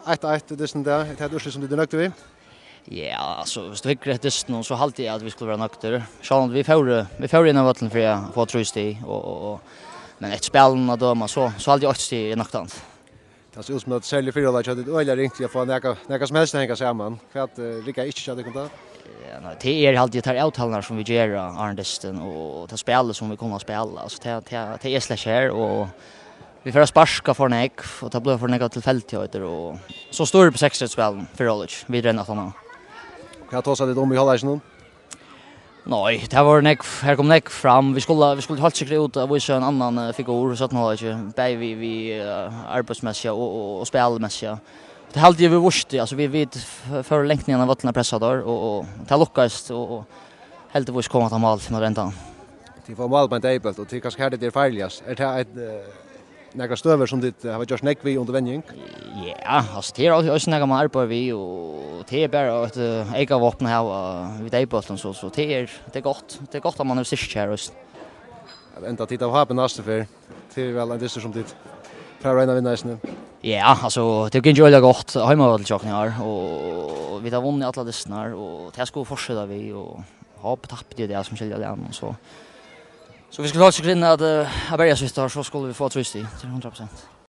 1-1 det där. Det hade urslut som du nökte vi. Ja, alltså hvis du hickar ett dysten så halte jag att vi skulle vara nökter. Så vi får in av vatten för att få tröst och men ett spel och döma så halte jag också i nöktant. Det ser ut som att sälja fyra lag hade öliga ringt jag får några som helst hänga samman. För att Rika inte hade kunnat. Ja, nej, det är alltid tar avtalnar som vi gör Arndesten och ta spel som vi kommer att spela. Alltså det är slash här och vi får sparska för nek och ta blå för nek till fältet och så står det på 6-spelen för College. Vi ränner att han. Kan ta sig det om i halvleken. Nej, det var nek här kom nek fram. Vi skulle hålla sig ut och visa en annan figur så att man inte bäj vi arbetsmässiga och spelmässiga. Det hade ju vi vurst alltså vi för längtningen av vattnet pressar där och det lyckas och helt vurs komma till mål med räntan. Det var mål på en table och det kanske hade det farligast. Är det ett några stöver som det har just näck vi under vändning? Ja, alltså det är också några man arbetar vi och det är bara ett ega vapen här vid table så det är gott. Det är gott att man har sist här just. Ända titta på hapen nästa för det är väl en dyster som det för att vinna nästan. Ja, alltså det gick ju gott hemma till chocken här och vi har vunnit alla dessnar och det ska fortsätta vi och ha på tapp det som skiljer igen och så. Så vi skulle ha så grinna att börja så så skulle vi få tröst i till 100%.